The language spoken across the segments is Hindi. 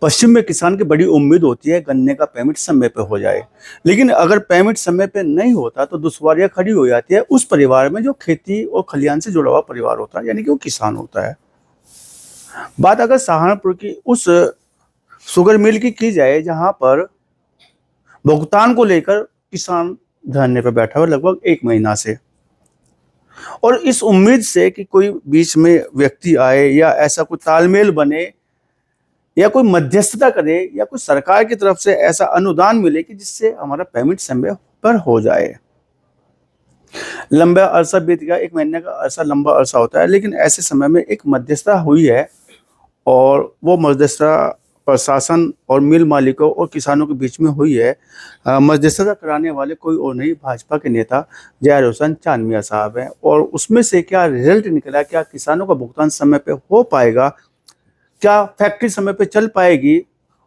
पश्चिम में किसान की बड़ी उम्मीद होती है गन्ने का पेमेंट समय पे हो जाए, लेकिन अगर पेमेंट समय पे नहीं होता तो दुश्वारियां खड़ी हो जाती है उस परिवार में जो खेती और खलिहान से जुड़ा हुआ परिवार होता है, यानी कि वो किसान होता है। बात अगर सहारनपुर की उस शुगर मिल की जाए जहां पर भुगतान को लेकर किसान धरने पर बैठा हुआ लगभग 1 महीना से, और इस उम्मीद से कि कोई बीच में व्यक्ति आए या ऐसा कोई तालमेल बने या कोई मध्यस्थता करे या कोई सरकार की तरफ से ऐसा अनुदान मिले कि जिससे हमारा पेमेंट समय पर हो जाए। लंबा अरसा बीत गया, 1 महीने का अरसा लंबा अरसा होता है, लेकिन ऐसे समय में एक मध्यस्थता हुई है और वो मध्यस्थता प्रशासन और मिल मालिकों और किसानों के बीच में हुई है। मध्यस्थता कराने वाले कोई और नहीं, भाजपा के नेता ज़ाहिर हुसैन चांदमिया साहब हैं। और उसमें से क्या रिजल्ट निकला, क्या किसानों का भुगतान समय पे हो पाएगा, क्या फैक्ट्री समय पे चल पाएगी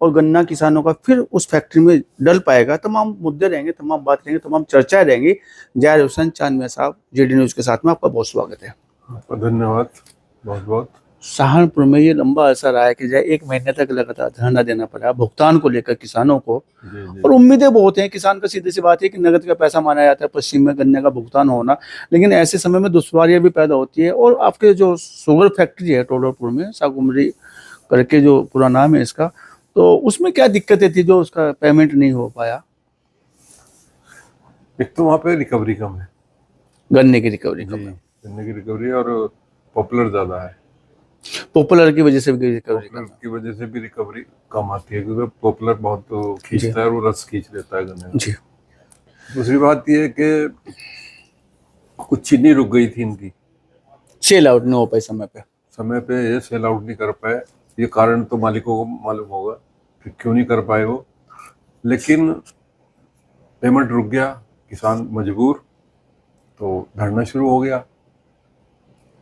और गन्ना किसानों का फिर उस फैक्ट्री में डल पाएगा, तमाम मुद्दे रहेंगे, तमाम बात रहेंगे, तमाम चर्चाएं रहेंगी। ज़ाहिर हुसैन चांदमिया साहब, जीडी न्यूज़ के साथ में आपका बहुत स्वागत है। आपका धन्यवाद बहुत बहुत। सहारनपुर में ये लंबा अरसा रहा है कि जाए 1 महीने तक लगातार धरना देना पड़ा भुगतान को लेकर किसानों को, और उम्मीदें बहुत हैं किसान का। सीधी सी बात है कि नगद का पैसा माना जाता है पश्चिम में गन्ने का भुगतान होना, लेकिन ऐसे समय में दुश्वारियां भी पैदा होती है। और आपके जो शुगर फैक्ट्री है टोडरपुर में, सागुमरी करके जो पूरा नाम है इसका, तो उसमें क्या दिक्कतें थी जो उसका पेमेंट नहीं हो पाया? एक तो वहाँ पे रिकवरी कम है, गन्ने की रिकवरी कम है, गन्ने की रिकवरी, और पॉपुलर ज़्यादा है। पॉपुलर की वजह से भी रिकवरी कम आती है क्योंकि पॉपुलर बहुत खींचता है और वो रस खींच लेता है गन्ने जी। दूसरी बात ये है कि कुछ चीनी रुक गई थी इनकी, सेल आउट नहीं हो पाई समय पे। ये सेल आउट नहीं कर पाए। ये कारण तो मालिकों को मालूम होगा कि क्यों नहीं कर पाए वो, लेकिन पेमेंट रुक गया, किसान मजबूर, तो धरना शुरू हो गया।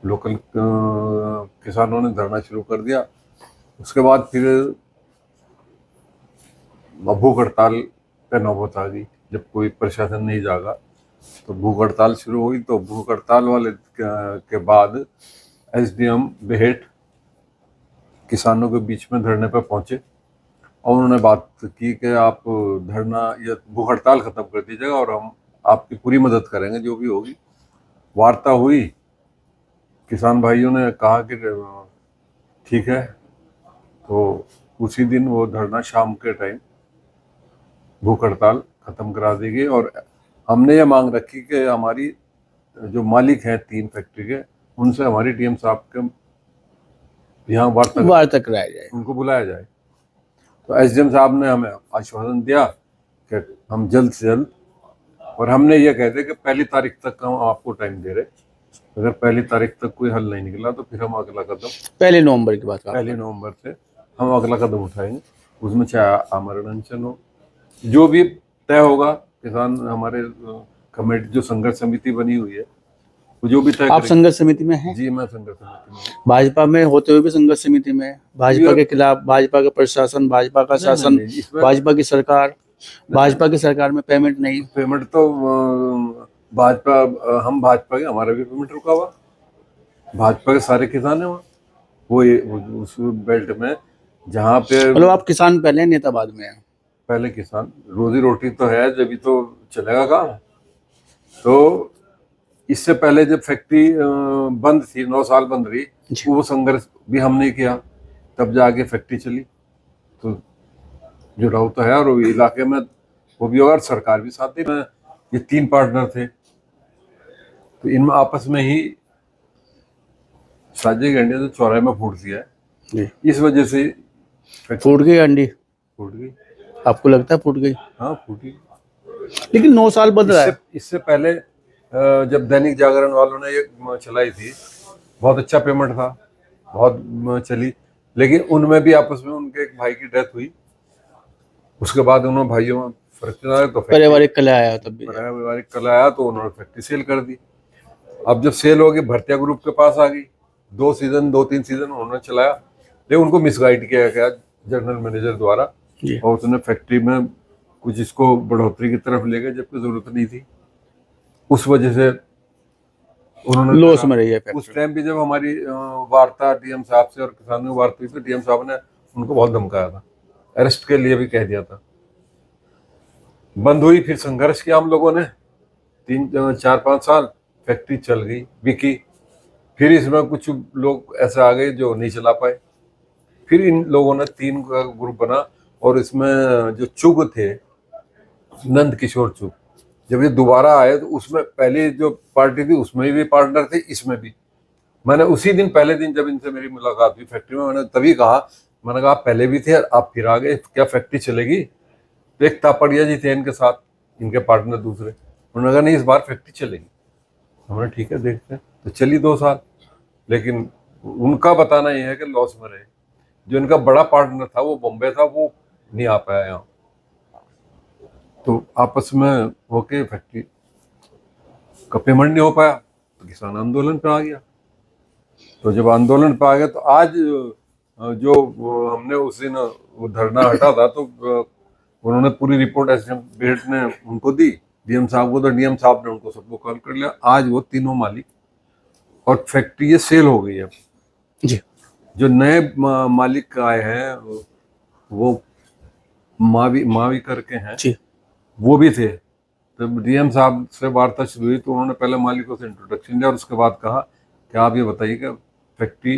लोकल किसानों ने धरना शुरू कर दिया। उसके बाद फिर भूख हड़ताल पे नौबत आ गई। जब कोई प्रशासन नहीं जागा तो भूख हड़ताल शुरू हुई। तो भूख हड़ताल वाले के बाद एसडीएम बेहेट किसानों के बीच में धरने पर पहुंचे और उन्होंने बात की कि आप धरना या भूख हड़ताल खत्म कर दीजिएगा और हम आपकी पूरी मदद करेंगे जो भी होगी। वार्ता हुई, किसान भाइयों ने कहा कि ठीक है, तो उसी दिन वो धरना शाम के टाइम भूख हड़ताल खत्म करा दी गई। और हमने ये मांग रखी कि हमारी जो मालिक हैं 3 फैक्ट्री के, उनसे हमारी डीएम साहब के यहाँ वार्ता कराया जाए, उनको बुलाया जाए। तो एसडीएम साहब ने हमें आश्वासन दिया कि हम जल्द से जल्द, और हमने ये कह दिया कि 1 तारीख तक हम आपको टाइम दे रहे, अगर 1 तारीख तक कोई हल नहीं निकला तो फिर हम अगला कदम 1 नवंबर की बात, 1 नवंबर से हम अगला कदम उठाएंगे। उसमें चाहे आमरण अनशन हो, जो भी तय होगा। किसान हमारे कमेटी जो संघर्ष समिति बनी हुई है वो जो भी तय। आप संघर्ष समिति में हैं? जी, मैं संघर्ष समिति में। भाजपा में होते हुए भी संघर्ष समिति में, भाजपा के खिलाफ, भाजपा का प्रशासन, भाजपा का शासन, भाजपा की सरकार, भाजपा की सरकार में पेमेंट नहीं। पेमेंट तो भाजपा, हम भाजपा के, हमारा भी पेमेंट रुका हुआ। भाजपा के सारे किसान है वहाँ, वो उस बेल्ट में जहाँ पे, मतलब आप किसान पहले, नेता बाद में है। पहले किसान, रोजी रोटी तो है जब तो चलेगा काम। तो इससे पहले जब फैक्ट्री बंद थी, 9 साल बंद रही, वो संघर्ष भी हमने किया, तब जाके फैक्ट्री चली। तो जुड़ाव तो है, और इलाके में वो भी होगा, सरकार भी साथ दी। ये 3 पार्टनर थे, तो इनमें आपस में ही साजिश गंडी तो चौराहे में फूट दिया है। इस वजह से फूट गई अंडी, फूट गई। आपको लगता है फूट गई? हाँ, फूटी। लेकिन 9 साल बंद रहा है। इससे पहले जब दैनिक जागरण वालों ने ये चलाई थी, बहुत अच्छा पेमेंट था, बहुत चली, लेकिन उनमें भी आपस में उनके एक भाई की डेथ हुई। उसके बाद उन्होंने भाइयों में फर्क चला, तो पारिवारिक कलह आया, तब भी पारिवारिक कलह आया तो उन्होंने फैक्ट्री सेल कर दी। अब जब सेल होगी, भरतिया ग्रुप के पास आ गई। 2-3 सीजन उन्होंने चलाया, लेकिन उनको मिसगाइड किया गया जनरल मैनेजर द्वारा, और उसने फैक्ट्री में कुछ इसको बढ़ोतरी की तरफ ले गए जबकि जरूरत नहीं थी। उस वजह से उन्होंने लॉस में रही है। उस टाइम भी जब हमारी वार्ता डीएम साहब से और किसानों की वार्ता हुई तो डीएम साहब ने उनको बहुत धमकाया था अरेस्ट के लिए भी कह दिया था। बंद हुई, फिर संघर्ष किया हम लोगों ने 3 4 5 साल, फैक्ट्री चल गई, बिकी। फिर इसमें कुछ लोग ऐसे आ गए जो नहीं चला पाए, फिर इन लोगों ने 3 का ग्रुप बना, और इसमें जो चुग थे, नंद किशोर चुग, जब ये दोबारा आए तो उसमें पहले जो पार्टी थी उसमें भी पार्टनर थे, इसमें भी। मैंने उसी दिन, पहले दिन जब इनसे मेरी मुलाकात हुई फैक्ट्री में, मैंने तभी कहा, मैंने कहा आप पहले भी थे, आप फिर आ गए, क्या फैक्ट्री चलेगी? तो एक तापड़िया जी थे इनके साथ, इनके पार्टनर दूसरे, उन्होंने कहा नहीं इस बार फैक्ट्री चलेगी। हमने ठीक है देखते हैं, तो चली 2 साल। लेकिन उनका बताना यह है कि लॉस में रहे। जो इनका बड़ा पार्टनर था वो बॉम्बे था, वो नहीं आ पाया यहाँ, तो आपस में होके फैक्ट्री का पेमेंट नहीं हो पाया, तो किसान आंदोलन पे आ गया। तो जब आंदोलन पे आ गया, तो आज जो हमने उस दिन वो धरना हटा था, तो उन्होंने पूरी रिपोर्ट एसडीएम बेहट ने उनको दी, डीएम साहब को, तो डीएम साहब ने उनको सबको कॉल कर लिया। आज वो तीनों मालिक, और फैक्ट्री ये सेल हो गई है जी। जो नए मालिक आए हैं वो मावी करके हैं जी। वो भी थे। तो डीएम साहब से वार्ता शुरू हुई, तो उन्होंने पहले मालिकों से इंट्रोडक्शन लिया, और उसके बाद कहा कि आप ये बताइए कि फैक्ट्री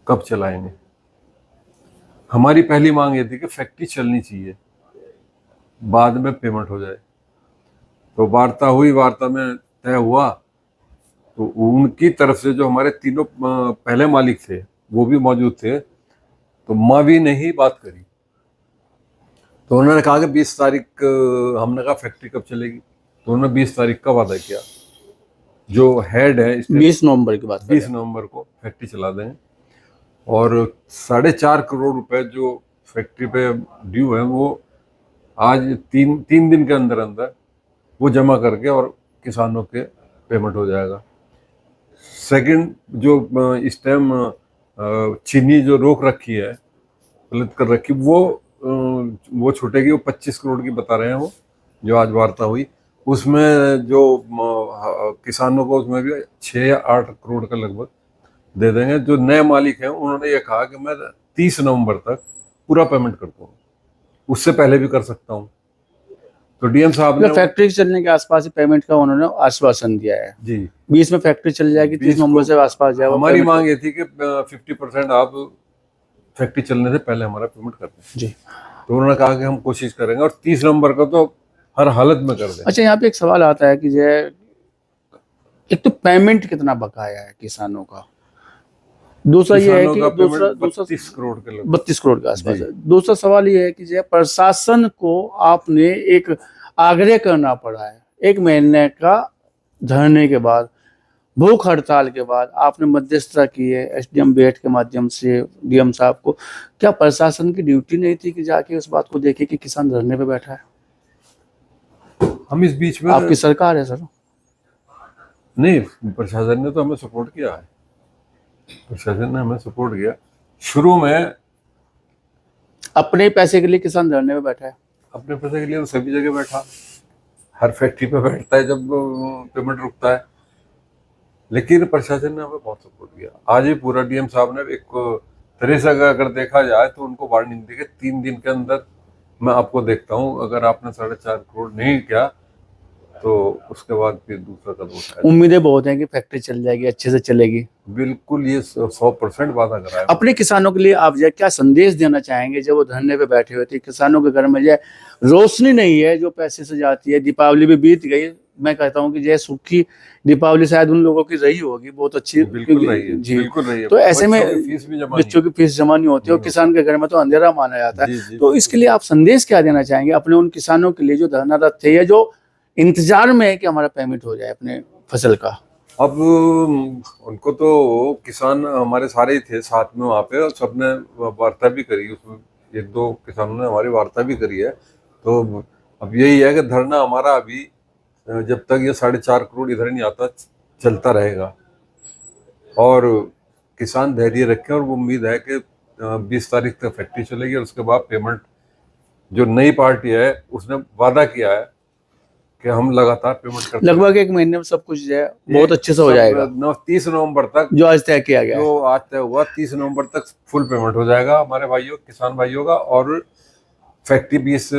कब चलाएंगे। हमारी पहली मांग ये थी कि फैक्ट्री चलनी चाहिए, बाद में पेमेंट हो जाए। तो वार्ता हुई, वार्ता में तय हुआ, तो उनकी तरफ से जो हमारे तीनों पहले मालिक थे वो भी मौजूद थे, तो मावी ने ही बात करी। तो उन्होंने कहा कि 20 तारीख, हमने कहा फैक्ट्री कब चलेगी, तो उन्होंने 20 तारीख का वादा किया। जो हेड है 20 नवंबर की बात कर रहे 20 नवंबर को फैक्ट्री चला देंगे, और 4.5 करोड़ रुपए जो फैक्ट्री पे ड्यू है वो आज 3 दिन के अंदर अंदर वो जमा करके और किसानों के पेमेंट हो जाएगा। सेकंड, जो इस टाइम चीनी जो रोक रखी है, गलत कर रखी, वो छूटेगी। वो 25 करोड़ की बता रहे हैं वो, जो आज वार्ता हुई उसमें जो किसानों को उसमें भी 6 या 8 करोड़ का लगभग दे देंगे। जो नए मालिक हैं उन्होंने ये कहा कि मैं 30 नवंबर तक पूरा पेमेंट कर दूंगा, उससे पहले भी कर सकता हूँ। तो डीएम साहब ने फैक्ट्री चलने के आसपास ही पेमेंट का उन्होंने आश्वासन दिया है जी 20 में फैक्ट्री चल जाएगी, 30 नवंबर से आसपास जाएगा। हमारी मांग ये थी कि 50% आप फैक्ट्री चलने से पहले हमारा पेमेंट कर दें जी। तो उन्होंने कहा कि हम कोशिश करेंगे, और 30 नवंबर का तो हर हालत में कर दें। अच्छा, यहाँ पे एक सवाल आता है कि जो एक तो पेमेंट कितना बकाया है किसानों का, दूसरा ये है कि दूसरा 32 करोड़ के लगभग, 32 करोड़ के आसपास है। दूसरा सवाल ये है कि जो प्रशासन को आपने एक आग्रह करना पड़ा है, 1 महीने का धरने के बाद, भूख हड़ताल के बाद आपने मध्यस्थता की है एसडीएम बेहट के माध्यम से डीएम साहब को। क्या प्रशासन की ड्यूटी नहीं थी कि जाके उस बात को देखे कि किसान धरने पे बैठा है? हम इस बीच में, आपकी सरकार है सर। नहीं, प्रशासन ने तो हमें सपोर्ट किया है, प्रशासन ने हमें सपोर्ट किया। शुरू में अपने पैसे के लिए किसान धरने पे बैठा है, अपने पैसे के लिए तो सभी जगह बैठा, हर फैक्ट्री पे बैठता है जब पेमेंट रुकता है, लेकिन प्रशासन ने हमें बहुत सपोर्ट किया। आज ही पूरा डीएम साहब ने एक तरह से अगर देखा जाए तो उनको वार्निंग दी कि 3 दिन के अंदर मैं आपको देखता हूँ, अगर आपने 4.5 करोड़ नहीं किया तो उसके बाद फिर दूसरा कदम उठाया। उम्मीदें बहुत हैं कि फैक्ट्री चल जाएगी, अच्छे से चलेगी। बिल्कुल, ये 100% वादा करा है। अपने किसानों के लिए आप जो क्या संदेश देना चाहेंगे जब वो धरने पे बैठे हुए थे? किसानों के घर में जो रोशनी नहीं है जो पैसे से जाती है, दीपावली भी बीत गई, मैं कहता हूँ कि जो सुखी दीपावली शायद उन लोगों की रही होगी, बहुत अच्छी बिल्कुल रही है, जी। बिल्कुल रही है। तो ऐसे में बच्चों की फीस जमा नहीं होती और किसान के घर में तो अंधेरा माना जाता है। जी, तो इसके लिए आप संदेश क्या देना चाहेंगे अपने उन किसानों के लिए जो धरनारत थे या जो इंतजार में है कि हमारा पेमेंट हो जाए अपने फसल का? अब उनको तो किसान हमारे सारे ही थे साथ में वहाँ पे, और सबने वार्ता भी करी, उसमें 1-2 किसानों ने हमारी वार्ता भी करी है। तो अब यही है कि धरना हमारा अभी जब तक ये 4.5 करोड़ इधर नहीं आता चलता रहेगा, और किसान धैर्य रखें, और वो उम्मीद है कि 20 तारीख तक फैक्ट्री चलेगी, और उसके बाद पेमेंट जो नई पार्टी है उसने वादा किया है कि हम लगातार पेमेंट करते लगभग 1 महीने में सब कुछ जो है बहुत अच्छे से हो जाएगा, 30 नवंबर तक जो आज तय किया गया है। जो आज तय हुआ 30 नवंबर तक फुल पेमेंट हो जाएगा हमारे भाइयों किसान भाइयों का, और फैक्ट्री 20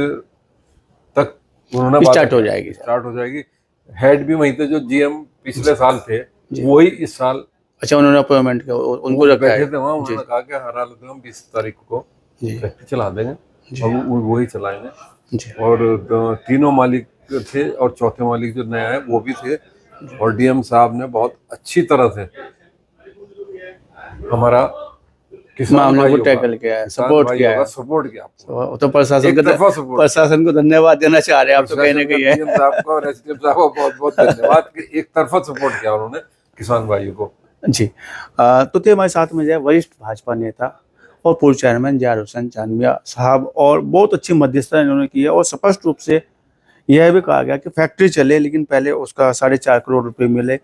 तक उन्होंने स्टार्ट हो जाएगी। स्टार्ट हो जाएगी। हेड भी वहीं थे जो जीएम पिछले साल थे, वही इस साल अच्छा, उन्होंने अपॉइंटमेंट किया, उनको वो रखा बैठे है। थे वहाँ, उन्होंने कहा कि हर हालत में हम 20 तारीख को जी फैक्ट्री चला देंगे, जी और वही चलाएंगे। जी और तीनों मालिक थे और चौथे मालिक जो नया है वो भी थे, और डीएम साहब ने बहुत अच्छी तरह से हमारा किसान मामले को भाइयों का टैकल किया है, सपोर्ट किया है। सपोर्ट किया। तो प्रशासन एक तरफा support। प्रशासन को धन्यवाद देना चाह रहे हैं आप तो कहीं ना कहीं है। डीएम साहब का और एसडीएम साहब का बहुत बहुत धन्यवाद कि एक तरफा सपोर्ट किया उन्होंने किसान भाइयों को। जी तो थे हमारे साथ में जो है वरिष्ठ भाजपा नेता और पूर्व चेयरमैन ज़ाहिर हुसैन चांदमिया साहब, और बहुत अच्छी मध्यस्थता इन्होंने की है, और स्पष्ट रूप से यह भी कहा गया कि फैक्ट्री चले लेकिन पहले उसका 4.5 करोड़ रुपए मिले।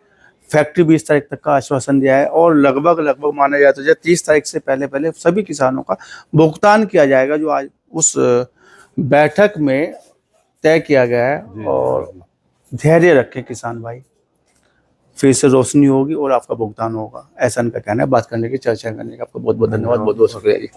फैक्ट्री 20 तारीख तक का आश्वासन दिया है, और लगभग माना जाए तो 30 तारीख से पहले सभी किसानों का भुगतान किया जाएगा, जो आज उस बैठक में तय किया गया है। और धैर्य रखें किसान भाई, फिर से रोशनी होगी और आपका भुगतान होगा, ऐसा इनका कहना है। बात करने की, चर्चा करने का आपका बहुत बहुत धन्यवाद, बहुत बहुत शुक्रिया जी।